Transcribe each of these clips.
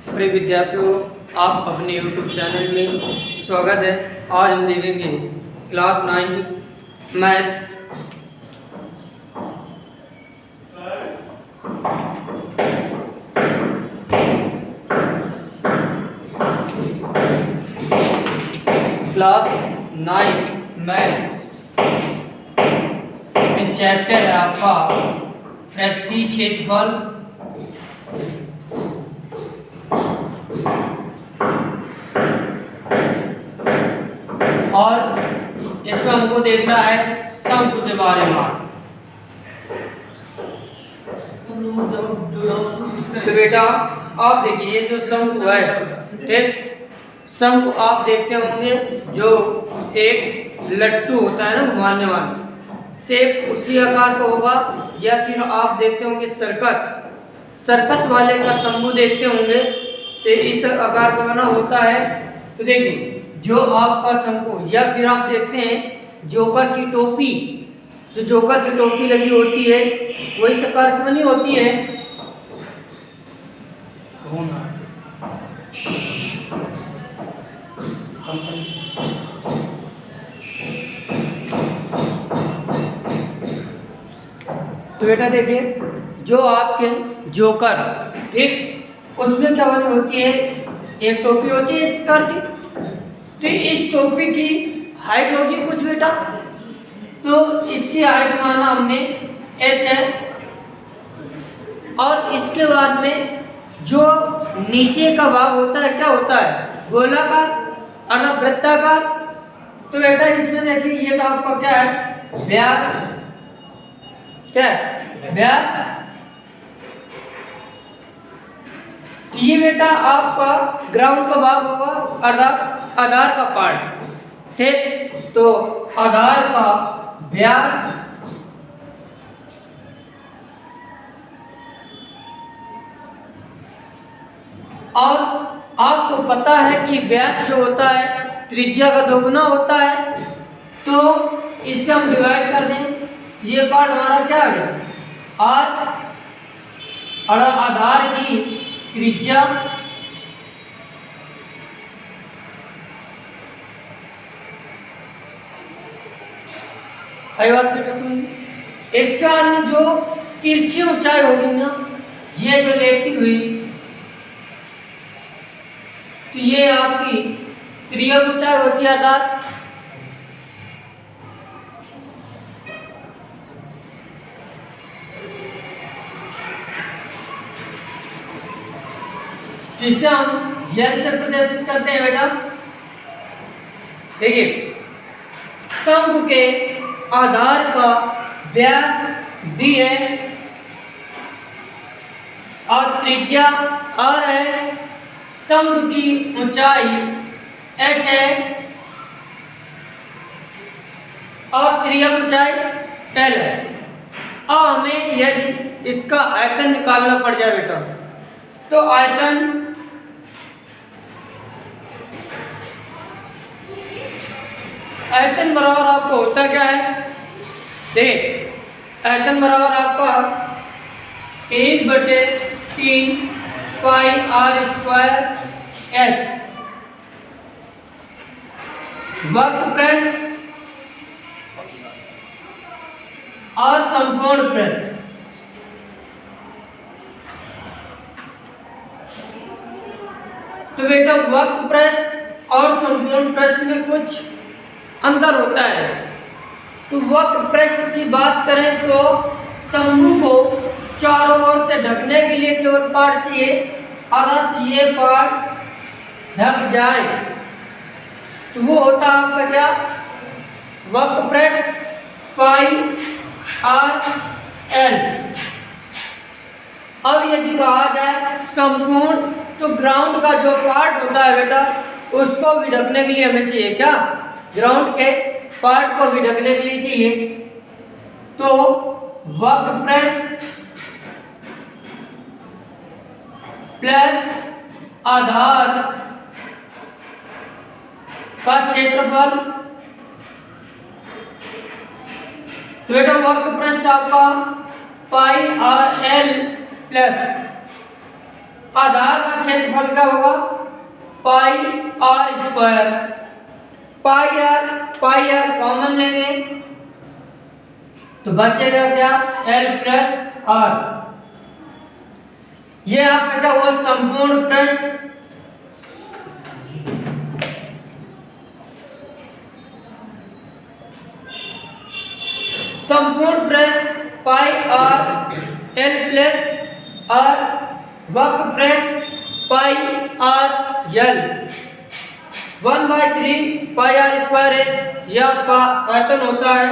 प्रिय विद्यार्थियों, आप अपने YouTube चैनल में स्वागत है। आज हम देखेंगे क्लास 9 मैथ्स में चैप्टर है आपका पृष्ठीय क्षेत्रफल और इसमें हमको देखना है शंकु के बारे में। तो बेटा आप देखिए जो शंकु है, ठीक, शंकु आप देखते होंगे जो एक लट्टू होता है ना घुमाने वाला, सेप उसी आकार का होगा। या फिर आप देखते होंगे सर्कस वाले का तंबू देखते होंगे, तो इस आकार का बना होता है। तो देखिए जो आपका शंकु, या फिर आप देखते हैं जोकर की टोपी, जो जोकर की टोपी लगी होती है वो इस आकार की बनी होती है। तो बेटा देखिए जो आपके जोकर, ठीक, उसमें क्या बनी होती है, एक टोपी होती है इस प्रकार की। तो इस टोपी की हाइट होगी कुछ बेटा, तो इसकी हाइट माना हमने h है। और इसके बाद में जो नीचे का भाग होता है क्या होता है, गोलाकार अर्थात वृत्ताकार। तो बेटा इसमें देखिए ये तो आपका क्या है, व्यास, क्या है, व्यास। तो ये बेटा आपका ग्राउंड का भाग होगा अर्थात आधार का पार्ट, ठीक। तो आधार का व्यास और आपको पता है कि व्यास जो होता है त्रिज्या का दोगुना होता है। तो इससे हम डिवाइड कर दें, ये पार्ट हमारा क्या आ गया, आर, और आधार की त्रिज्या बात बेटा सुनिए। इसका जो तिरछी ऊंचाई होगी ना, ये जो लेती हुई, तो ये आपकी त्रियक ऊंचाई होती है अर्थात। जिसे हम यल से प्रदर्शित करते हैं बेटा। देखिए शंकु के आधार का व्यास d है और त्रिज्या r है, शंकु की ऊंचाई h है और त्रियक ऊंचाई l है। और हमें यदि इसका आयतन निकालना पड़ जाए बेटा, तो आयतन बराबर आपको होता क्या है, देख आयतन बराबर आपका 1/3 पाई r स्क्वायर h, वक्र पृष्ठ और संपूर्ण पृष्ठ। तो बेटा वक्र पृष्ठ और संपूर्ण पृष्ठ में कुछ अंतर होता है। तो वक्र पृष्ठ की बात करें तो तंबू को चारों ओर से ढकने के लिए केवल पार्ट चाहिए, अर्थात ये पार्ट ढक जाए तो वो होता है आपका क्या, वक्र पृष्ठ पाई r l। अब यदि कहा जाए संपूर्ण, तो ग्राउंड का जो पार्ट होता है बेटा उसको भी ढकने के लिए हमें चाहिए क्या, ग्राउंड के पार्ट को भी ढकने के लिए चाहिए। तो वक्र पृष्ठ प्लस आधार का क्षेत्रफल, तो बेटा वक्र पृष्ठ आपका पाई r l प्लस आधार का क्षेत्रफल क्या होगा, pi r square. Pi r common लेंगे तो बचेगा क्या, एल प्लस आर। ये आपका क्या हुआ, संपूर्ण पृष्ठ। संपूर्ण पृष्ठ pi r l plus r, वक्र पृष्ठ pi r l 1/3 pi r square h. यह आपका आयतन होता है।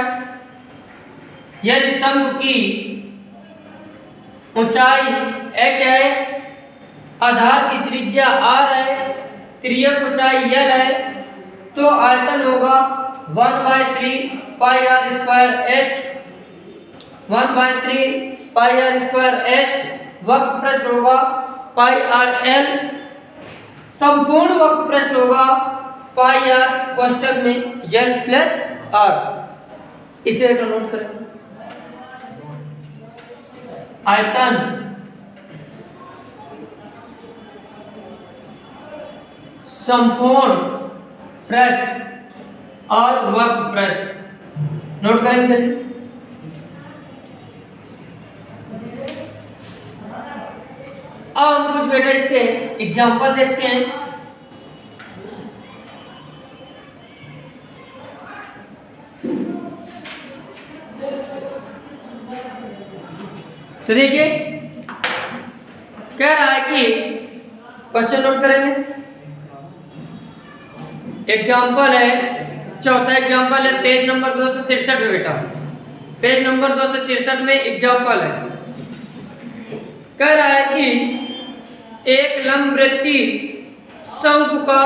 यदि शंकु की ऊंचाई h है, आधार की त्रिज्या r है, त्रिज्यक ऊंचाई l है, तो आयतन होगा 1/3 pi r square h, 1/3 pi r square h। वक्र पृष्ठ होगा पाई आर एल, संपूर्ण वक्र पृष्ठ होगा पाई आर कोष्ठक में एल प्लस आर। इसे नोट करेंगे। आयतन संपूर्ण पृष्ठ और वक्र पृष्ठ नोट करेंगे जल्दी। अब हम कुछ बेटा इसके एग्जांपल देखते हैं। तो देखिए कह रहा है कि क्वेश्चन नोट करेंगे। एग्जांपल है, चौथा एग्जांपल है पेज नंबर 263 में बेटा। पेज नंबर 263 में एग्जांपल है, कह रहा है कि एक लंबवृत्तीय शंकु का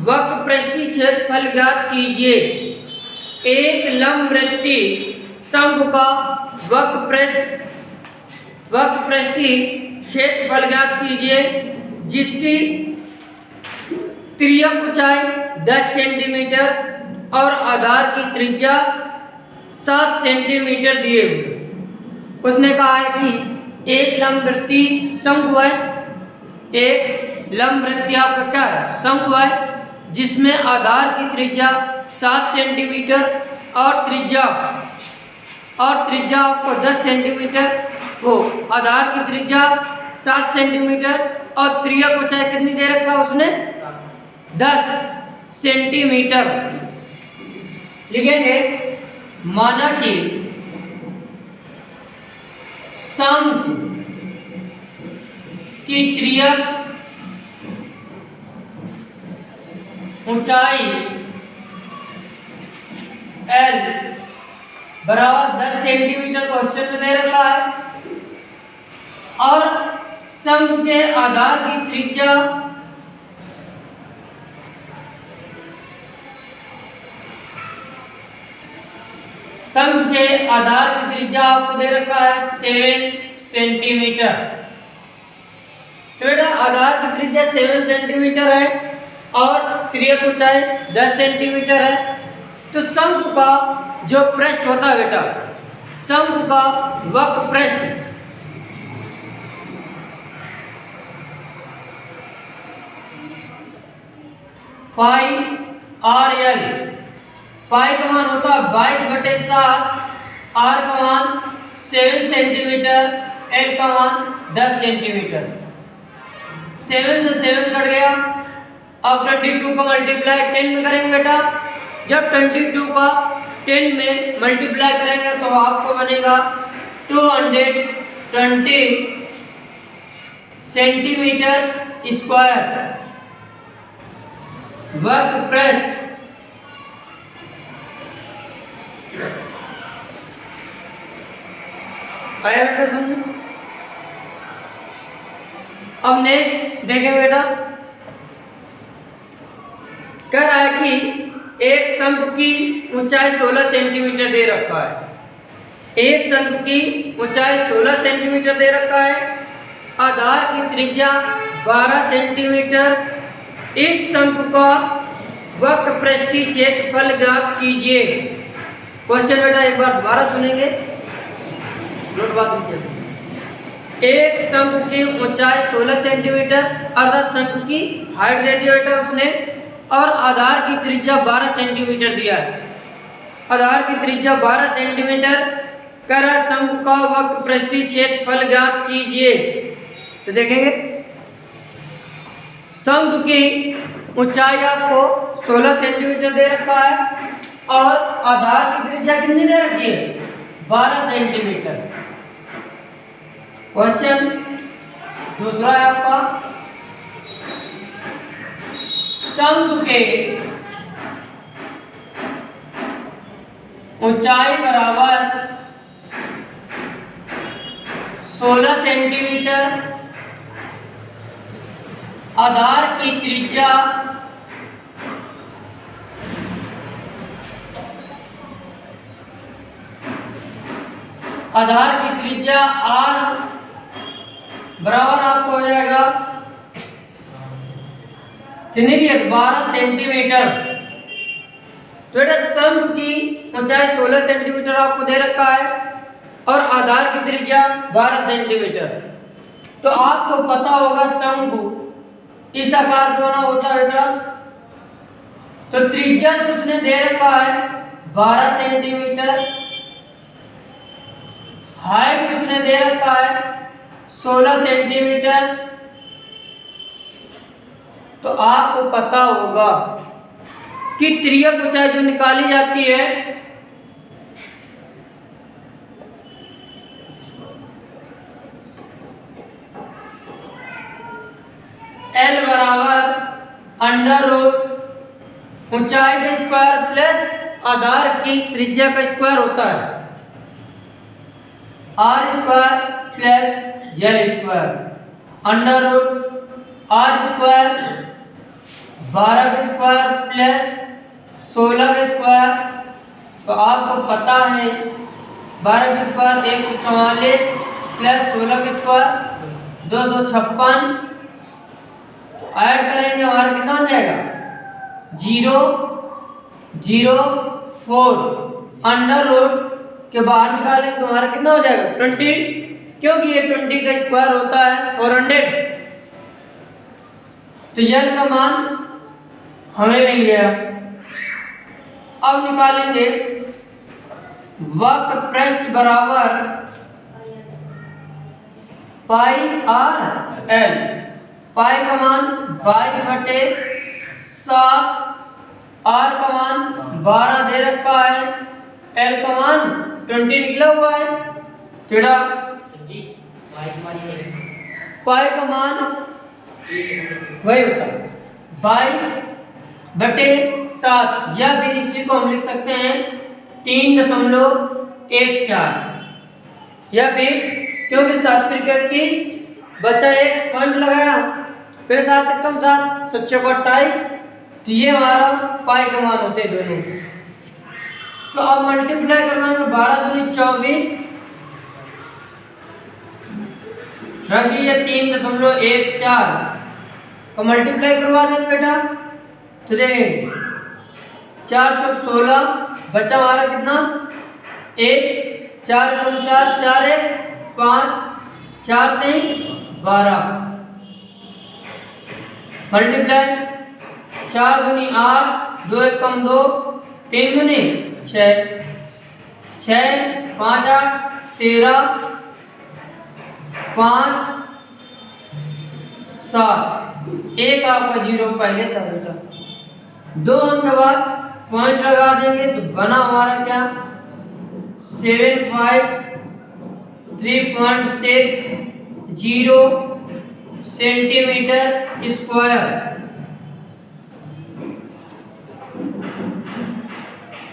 वक्र पृष्ठीय क्षेत्रफल ज्ञात कीजिए। एक लंबवृत्तीय शंकु का वक्र पृष्ठीय क्षेत्रफल ज्ञात कीजिए जिसकी तिर्यक ऊंचाई 10 सेंटीमीटर और आधार की त्रिज्या 7 सेंटीमीटर दिए हुए। उसने कहा है कि एक लंबवृत्तीय शंकु है, एक लंबवृत्तीय आपका क्या है, शंकु है, जिसमें आधार की त्रिज्या 7 सेंटीमीटर और त्रिज्या आपको 10 सेंटीमीटर, वो आधार की त्रिज्या 7 सेंटीमीटर और तिर्यक ऊंचाई कितनी दे रखा है उसने, 10 सेंटीमीटर। लिखेंगे माना कि शंकु की तिर्यक ऊंचाई L बराबर 10 सेंटीमीटर क्वेश्चन में दे रखा है और शंकु के आधार की त्रिज्या आपको दे रखा है 7 सेंटीमीटर। तो बेटा आधार की त्रिज्या 7 सेंटीमीटर है और तिर्यक ऊंचाई 10 सेंटीमीटर है। तो शंकु का जो पृष्ठ होता है बेटा, शंकु का वक्र पृष्ठ पाई आर एल, पाई का मान होता है 22/7, आर का मान 7 सेंटीमीटर, एल का मान 10 सेंटीमीटर। 7 से 7 कट गया। अब 22 का मल्टीप्लाई 10 में करेंगे बेटा। जब 22 का 10 में मल्टीप्लाई करेंगे तो आपको बनेगा 220 सेंटीमीटर स्क्वायर वक्र पृष्ठ। आया बेटा समझो। अब नेक्स्ट देखें बेटा, कह रहा है कि एक शंकु की ऊंचाई 16 सेंटीमीटर दे रखा है। एक शंकु की ऊंचाई 16 सेंटीमीटर दे रखा है, आधार की त्रिज्या 12 सेंटीमीटर। इस शंकु का वक्र पृष्ठीय क्षेत्रफल ज्ञात कीजिए। क्वेश्चन बेटा एक बार दोबारा सुनेंगे, नोट बात कीजिए। एक शंकु की ऊंचाई 16 सेंटीमीटर अर्थात शंकु की हाइट दे दिया बेटा उसने, और आधार की त्रिज्या 12 सेंटीमीटर दिया है। आधार की त्रिज्या 12 सेंटीमीटर कर शंकु का वक्र पृष्ठीय क्षेत्रफल ज्ञात कीजिए। तो देखेंगे शंकु की ऊंचाई आपको 16 सेंटीमीटर दे रखा है और आधार की त्रिज्या कितनी दे रखी है 12 सेंटीमीटर। क्वेश्चन दूसरा है आपका शंकु के ऊंचाई बराबर 16 सेंटीमीटर, आधार की त्रिज्या r बराबर आपको हो जाएगा कितनी की 12 सेंटीमीटर। तो बेटा शंकु की ऊंचाई 16 सेंटीमीटर आपको दे रखा है और आधार की त्रिज्या 12 सेंटीमीटर। तो आपको पता होगा शंकु इस आकार का होना होता है बेटा। तो त्रिज्या तो उसने दे रखा है 12 सेंटीमीटर, हाइट उसने दे रखा है 16 सेंटीमीटर। तो आपको पता होगा कि त्रियक ऊंचाई जो निकाली जाती है L बराबर अंडर रूट ऊंचाई का स्क्वायर प्लस आधार की त्रिज्या का स्क्वायर होता है, r square plus l square under root r square 12 का स्क्वायर प्लस 16 का स्क्वायर। तो आपको पता है 12 का स्क्वायर 144 प्लस 16 का स्क्वायर 256। तो ऐड करेंगे हमारा कितना हो जाएगा 004 अंडर रूट के बाहर निकालेंगे तो हमारा कितना हो जाएगा 20, क्योंकि ये 20 का स्क्वायर होता है 400। तो यल का मान हमें मिल गया। अब निकालेंगे वक्र पृष्ठ बराबर पाई आर एल। पाई का मान 22/7, आर का मान 12 दे रखा है, एल का मान 20 निकला हुआ है। तेरा पाई का मान वही होता है 22/7, या फिर इसी को हम लिख सकते हैं 3.14, या फिर क्योंकि 7 × 21 बचा एक पॉइंट लगाया फिर 7 × 7 7 × 28। तो ये हमारा पाई का मान होते हैं दोनों। तो अब मल्टीप्लाई करवाएंगे 12 दूनी 24 रख दिया 3.14 तो मल्टीप्लाई करवा देंगे बेटा। तो देखेंगे 4 × 16 बचा हमारा कितना 1, 4 × 4 4 1 5 4 3 12 मल्टीप्लाई 4 दूनी 8 2 1 कम 2 3 दूनी 6 6 5 8 13 5 7 एक आपका 0 पहले था बेटा। 2 अंक के बाद पॉइंट लगा देंगे तो बना हमारा क्या 753.60 सेंटीमीटर स्क्वायर।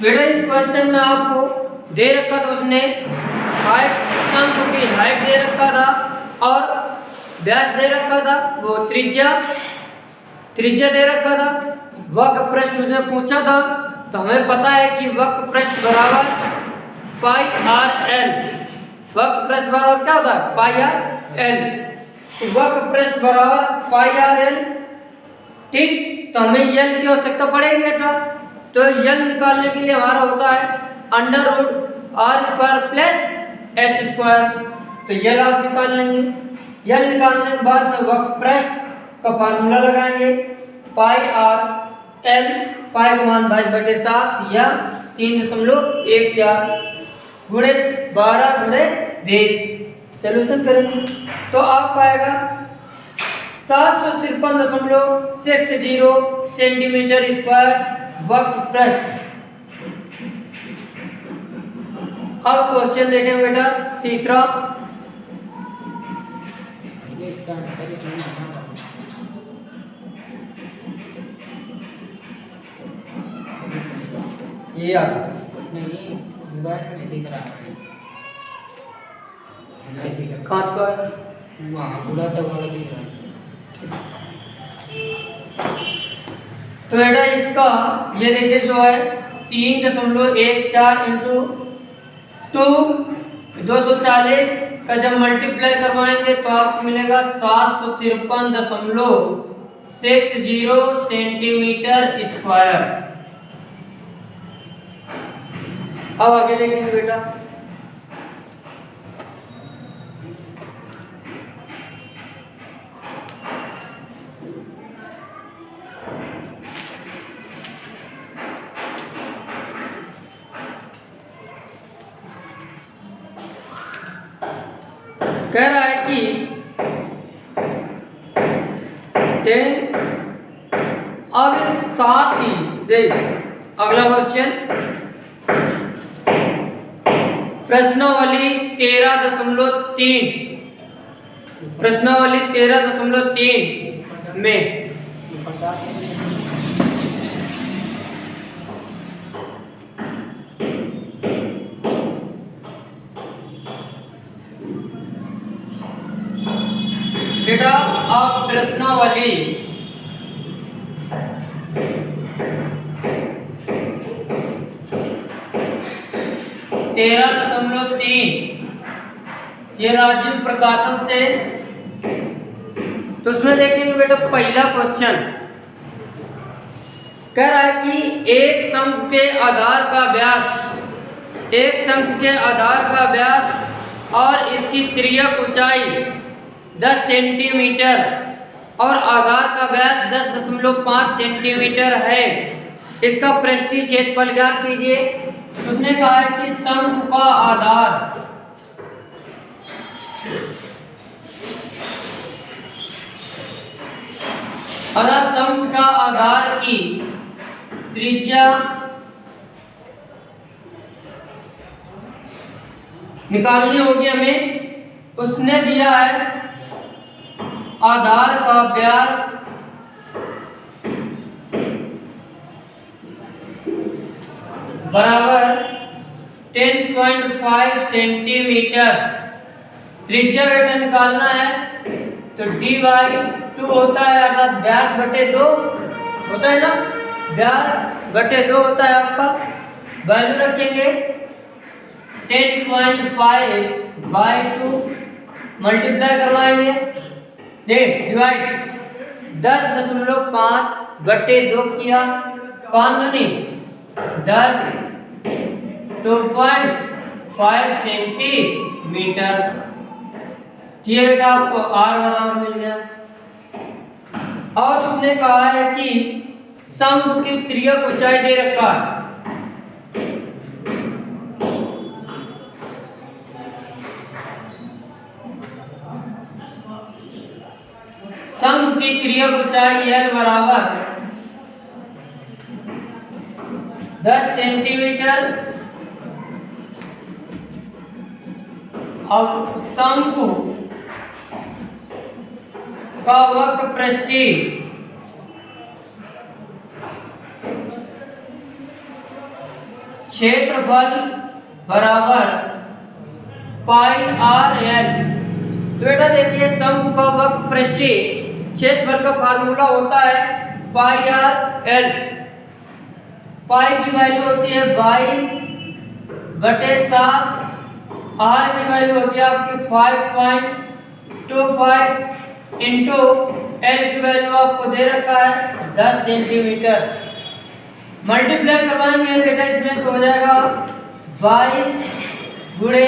बेटा इस क्वेश्चन में आपको दे रखा था उसने हाइट शंकु की हाइट दे रखा था और व्यास दे रखा था, वो त्रिज्या दे रखा था। वक्र पृष्ठ उसने पूछा था तो हमें पता है कि वक्र पृष्ठ बराबर पाई आर एल। वक्र पृष्ठ बराबर क्या होता है पाई आर एल। तो वक्र पृष्ठ बराबर पाई आर एल। ठीक, तो हमें एल की आवश्यकता पड़ेगी बेटा। तो एल निकालने के लिए हमारा होता है under root r square plus h square. तो यल आप निकाल लेंगे। यल निकालने के बाद में वक्र पृष्ठ का फार्मूला लगाएंगे, पाई आर एल, पाई का मान 22/7 या 3.14 गुणे 12 गुणे 20। सोल्यूशन करेंगे तो आप पाएगा 753.60 सेंटीमीटर स्क्वायर वक्र पृष्ठ। अब क्वेश्चन देखें बेटा तीसरा। ये नहीं दिख रहा है, काट पर वहाँ पूरा तब वाला दिख रहा है। तो बेटा इसका ये देखिए जो है 3.14 इंटू 240 का जब मल्टीप्लाई करवाएंगे तो आपको मिलेगा 753.60 सेंटीमीटर स्क्वायर। अब आगे देखेंगे बेटा। कह रहा है कि अब साथ ही देख अगला क्वेश्चन प्रश्नावली 13.3 प्रश्नावली 13.3 में बेटा अब प्रश्नावली 13.3 ये राजीव प्रकाशन से, तो उसमें देखेंगे बेटा पहला क्वेश्चन कह रहा है कि एक शंकु के आधार का व्यास और इसकी तिर्यक ऊंचाई 10 सेंटीमीटर और आधार का व्यास 10.5 सेंटीमीटर है। इसका पृष्ठीय क्षेत्रफल ज्ञात कीजिए। उसने कहा है कि शंकु का आधार शंकु का आधार की त्रिज्या निकालनी होगी हमें। उसने दिया है आधार का व्यास बराबर 10.5 सेंटीमीटर। त्रिज्या बेटा निकालना है तो d/2 होता है अर्थात व्यास बटे 2 होता है ना, व्यास बटे 2 होता है आपका। वैल्यू रखेंगे 10.5/2 मल्टीप्लाई करवाएंगे, देख डिवाइड 10.5/2 किया, 5 नहीं 10 2.5 सेंटीमीटर। ये बेटा आपको r बराबर मिल गया। और उसने कहा है कि शंकु की तिर्यक ऊंचाई दे रखा है। शंकु की तिर्यक ऊंचाई L बराबर 10 सेंटीमीटर। अब शंकु का वक्र पृष्ठीय क्षेत्रफल बराबर πr/l। तो बेटा देखिए शंकु का वक्र पृष्ठीय क्षेत्रफल का फार्मूला होता है πr/l। पाई की वैल्यू होती है 22/7, आर की वैल्यू होती है आपकी 5.25 इंटू एल की वैल्यू आपको दे रखा है 10 सेंटीमीटर। मल्टीप्लाई करवाएंगे बेटा इसमें तो हो जाएगा 22 गुणे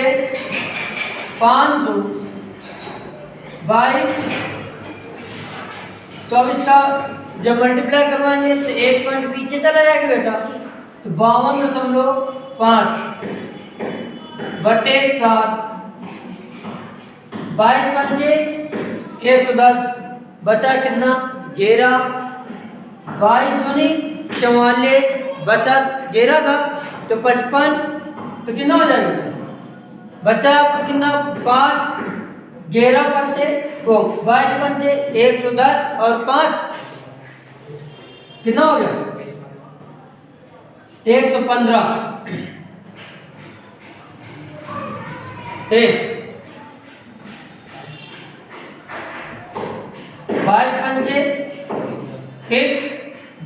522। तो अब इसका जब मल्टीप्लाई करवाएंगे तो एक पॉइंट पीछे चला जाएगा बेटा, तो 52.5 बटे 7, 22 पंचे 110, बचा कितना 11, 22 दूनी 44, बचा 11 था तो 55, तो कितना हो जाएगा बचा आपको कितना 5, 11 पंचे वो 22 पंचे 110 और 5 कितना हो गया 115। ठीक, 22 पंचे, ठीक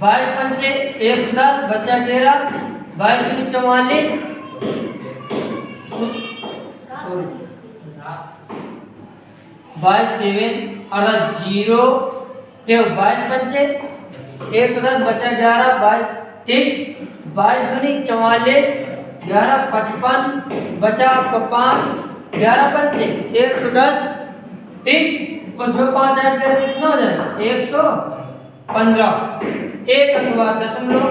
22 पंचे 110, बचा 11, 22 दूनी 44, 22 7 अर्थात 0, 22 पंचे 110, बचा 11, 22, ठीक 22 दूनी 44, 11 55, बचा आपका 5, 11 पंचे 110, ठीक उसमें 5 ऐड करें कितना हो जाएगा 115। एक अनुवाद दशमलव,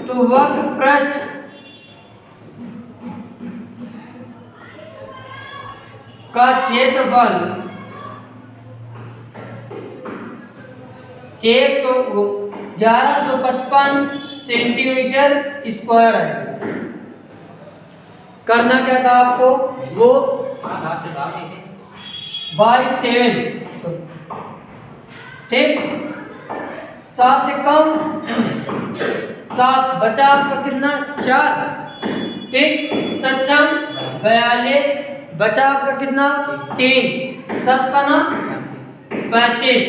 तो वक्र पृष्ठ का क्षेत्रफल 1155 सेंटीमीटर स्क्वायर है। करना क्या था आपको, वो 22 ठीक 7 से कम 7, बचा आपका कितना 4, ठीक सक्षम 42, बचा आपका कितना 3, 7 पना 35,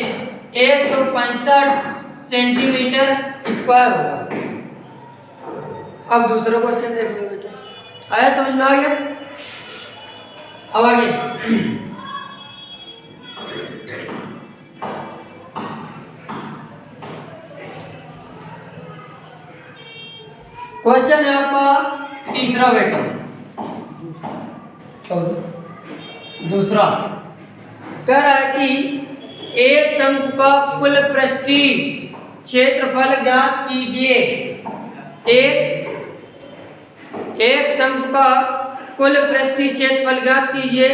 165 सेंटीमीटर स्क्वायर होगा। अब दूसरा क्वेश्चन देखेंगे बेटा, आया समझ में आ गया। अब आगे क्वेश्चन है आपका तीसरा बेटा, दूसरा कह रहा है कि एक शंकु का कुल पृष्ठीय क्षेत्रफल ज्ञात कीजिए। एक शंकु का कुल पृष्ठीय क्षेत्रफल ज्ञात कीजिए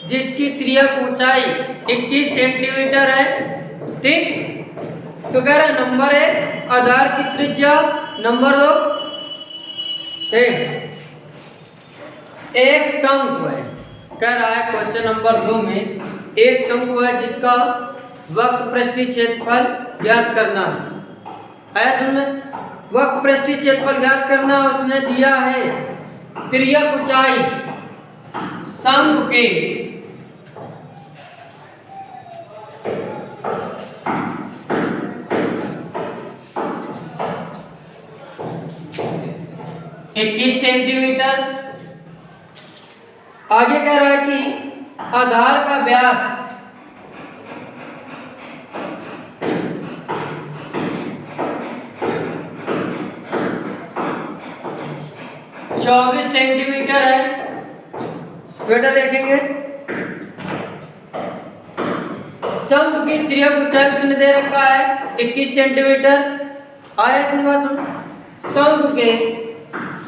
जिसकी त्रिज्यक ऊंचाई 21 सेंटीमीटर है। ठीक, तो कह रहा है नंबर 1 आधार की त्रिज्या, नंबर 2 एक शंकु है। कह रहा है क्वेश्चन नंबर 2 में एक शंकु है जिसका वक्र पृष्ठीय क्षेत्रफल ज्ञात करना है। आया समझ में, वक्र पृष्ठीय क्षेत्रफल ज्ञात करना, उसने दिया है त्रिज्यक ऊंचाई शंकु के 21 सेंटीमीटर। आगे कह रहा है कि आधार का व्यास 24 सेंटीमीटर है। बेटा देखेंगे शंकु की त्रिज्यक ऊंचाई उसने दे रखा है 21 सेंटीमीटर। आया इतनी बात सुन, शंकु के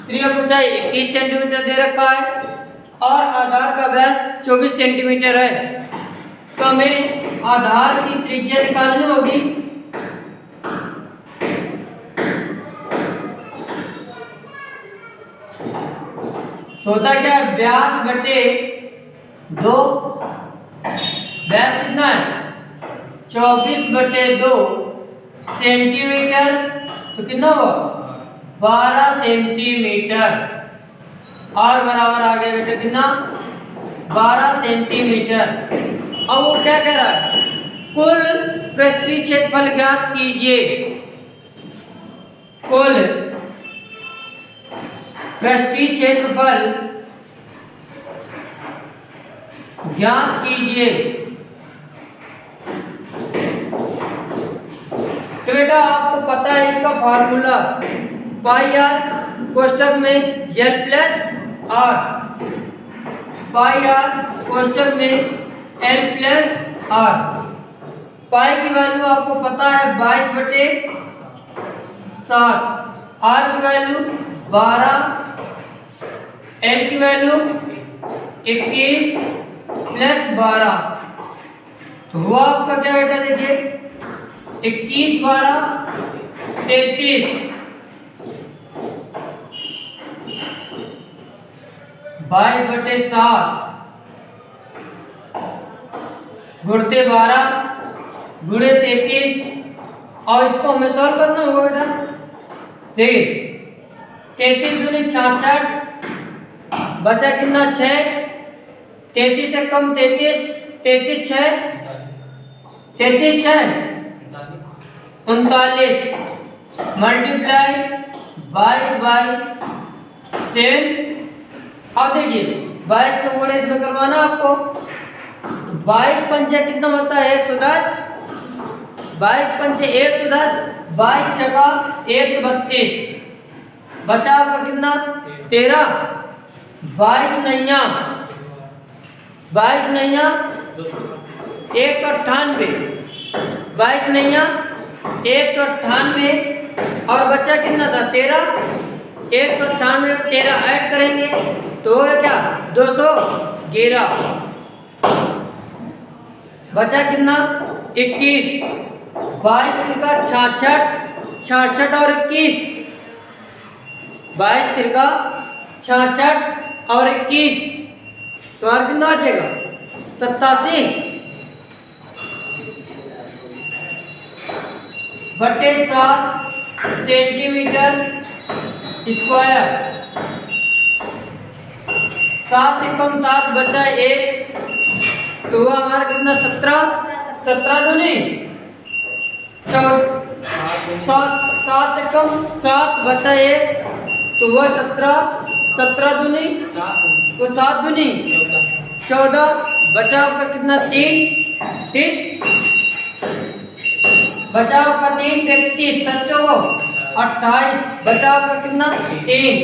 त्रिज्यक ऊंचाई 21 सेंटीमीटर दे रखा है और आधार का व्यास 24 सेंटीमीटर है। तो हमें आधार की त्रिज्या निकालनी होगी। होता क्या है, व्यास बटे 2, व्यास कितना है 24 बटे 2 सेंटीमीटर, तो कितना हुआ 12 सेंटीमीटर। और बराबर आ गया बेटा कितना 12 सेंटीमीटर। अब वो क्या कह रहा है, कुल पृष्ठीय क्षेत्रफल ज्ञात कीजिए। कुल पृष्ठीय क्षेत्रफल ज्ञात कीजिए। तो बेटा आपको पता है इसका फार्मूला पाई आर कोष्टक में z plus r. Pi r कोष्टक में एल प्लस आर। पाई की वैल्यू आपको पता है 22/7, आर की वैल्यू 12, एल की वैल्यू 21 प्लस 12, तो हुआ आपका क्या बेटा, देखिए 21 12 33, 22/7 गुणते 12 गुणे 33, और इसको हमें सॉल्व करना होगा बेटा। देखिए 33 दूनी 66, बचा कितना 6, 33 से कम 33, 33 6 39 मल्टीप्लाई 22/7। अब देखिए 22 का गुणा इसमें करवाना आपको, 22 पंचे कितना होता है 110, 22 पंचे 110, 22 छका 132, बचा आपका कितना 13, 22 नैया 198, 22 नैया 198, और बचा कितना था 13, 198 में 13 ऐड करेंगे तो होगा क्या 211, बचा कितना 21, 22 तिरका 66, 66 और 21, 22 तिरका 66 और 21, तुम्हारा कितना बचेगा 87 बटे 7 सेंटीमीटर स्क्वायर। 7 एकम 7 बचा 1, तो हुआ हमारा कितना 17, 17 दूनी 7 एकम 7 बचा 1, तो हुआ 17, 17 दूनी वो 7 दूनी 14, बचा आपका कितना 3, बचा आपका 3 33 सच्चों को 28, बचा आपका कितना 3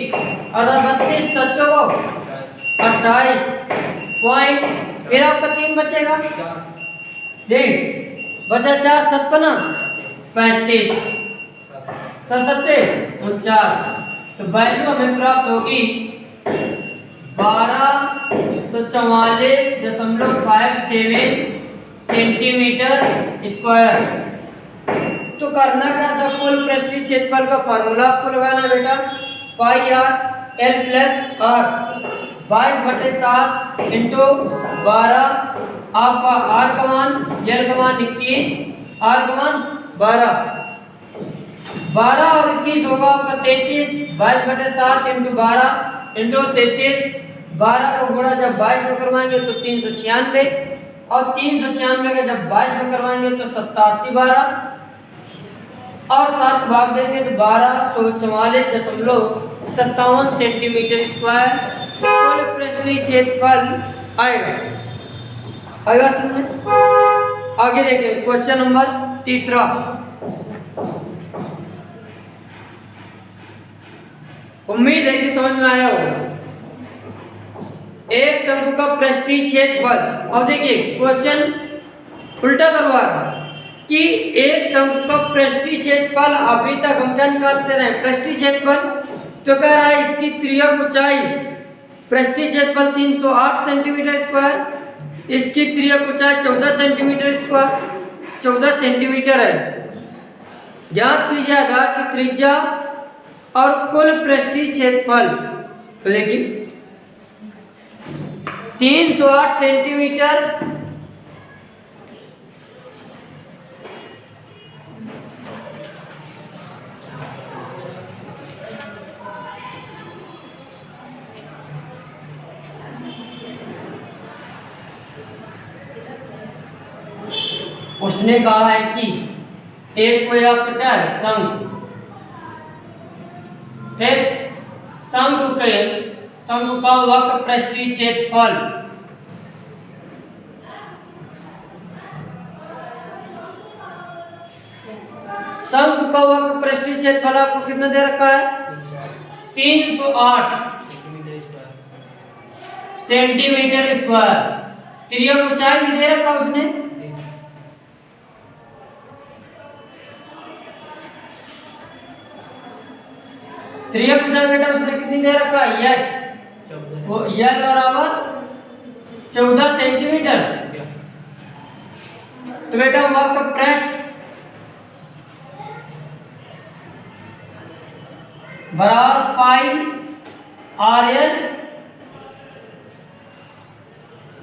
और 32 सच्चों को 28 पॉइंट, फिर आपका 3 बचेगा, देख बचा 4 57 35 77 49, तो वैल्यू हमें प्राप्त होगी 1244.57 सेंटीमीटर स्क्वायर। तो करना क्या था, कुल पृष्ठीय क्षेत्रफल का फार्मूला आपको लगाना बेटा, pi r l plus r 22/7 into 12, आपका आर का मान एल का मान 21, आर का मान 12 और 21 होगा आपका 33, 22/7 इंटू 12 इंटू 33, 12 का गुणा जब 22 में करवाएंगे तो 396, और 396 का जब 22 में करवाएंगे तो 87 12, और 7 भाग देंगे तो 1244.57 सेंटीमीटर स्क्वायर कुल पृष्ठीय क्षेत्रफल आएगा। समझ में? आगे देखें क्वेश्चन नंबर 3। उम्मीद है कि समझ में आया होगा। एक शंकु का पृष्ठीय क्षेत्रफल, अब देखिए क्वेश्चन उल्टा करवा रहा कि एक शंकु का पृष्ठीय क्षेत्रफल, अभी तक हम क्या निकालते रहे पृष्ठीय क्षेत्रफल, तो कह रहा है इसकी त्रिज्या ऊंचाई पृष्ठीय क्षेत्रफल 308 सेंटीमीटर स्क्वायर, इसकी त्रिज्या ऊंचाई 14 सेंटीमीटर स्क्वायर 14 सेंटीमीटर है। ज्ञात कीजिए आधार की त्रिज्या और कुल पृष्ठीय क्षेत्रफल। तो देखिए 308 सेंटीमीटर उसने कहा है कि एक कोई आपका क्या है शंकु, फिर शंकु का वक्र पृष्ठीय क्षेत्रफल शंकु का वक्र पृष्ठीय क्षेत्रफल आपको कितना दे रखा है 308 सेंटीमीटर स्क्वायर। तिर्यक ऊंचाई भी दे रखा उसने, तिर्यक ऊंचाई बेटा उसने कितनी दे रखा है h, वो l बराबर 14 सेंटीमीटर। तो बेटा वक्र पृष्ठ बराबर पाई RL,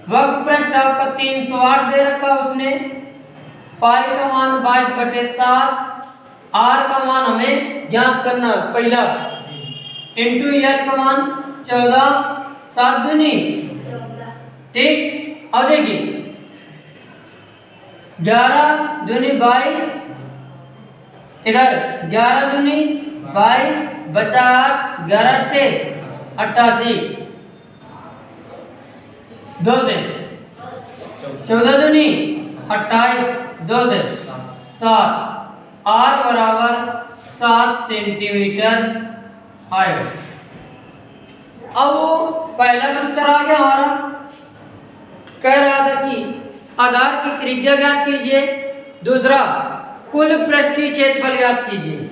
वक्र पृष्ठ आपका 308 दे रखा उसने, पाई का मान 22/7, R का मान हमें ज्ञात करना पहला, इंटू L का मान 14, 7 दूनी, ठीक। अब देखिए 11 दूनी 22, इधर 11 दूनी 22 बचा 11 टे 88, 2 से 14 दूनी 28, 2 से 7, R बराबर 7 सेंटीमीटर आएगा। अब वो पहला जो उत्तर आ गया हमारा, कह रहा था कि आधार की त्रिज्या ज्ञात कीजिए, दूसरा कुल पृष्ठीय क्षेत्रफल ज्ञात कीजिए।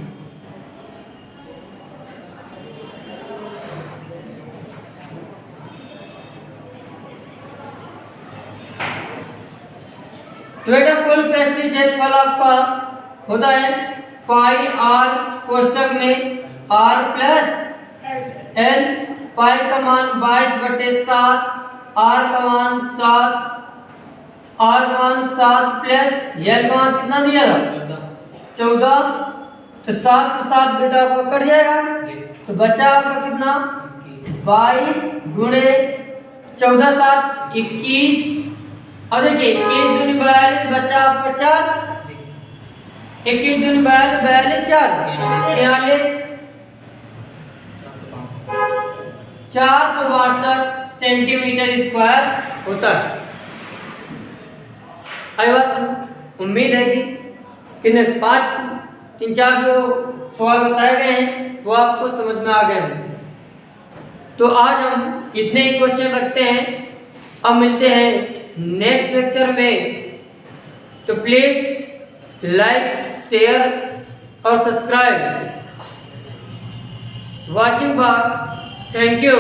तो बेटा कुल पृष्ठीय क्षेत्रफल आपका होता है पाई R कोष्ठक में R प्लस L, पाई का मान 22/7, R का मान 7, R का मान 7 प्लस L का मान कितना दिया था 14, तो 7 से 7 बेटा आपका कट जाएगा, तो बचा आपका कितना 22 गुणे 14, 7 21। और देखिए 21 दूनी 42 बचा आपका 4, 21 दूनी 42 42 4 46, 462 सेंटीमीटर स्क्वायर होता है। आई बात उम्मीद है कि कितने 5 3 4 जो सवाल बताए गए हैं वो आपको समझ में आ गए हैं। तो आज हम इतने ही क्वेश्चन रखते हैं, अब मिलते हैं नेक्स्ट लेक्चर में। तो प्लीज लाइक शेयर और subscribe. Watching bye, thank you.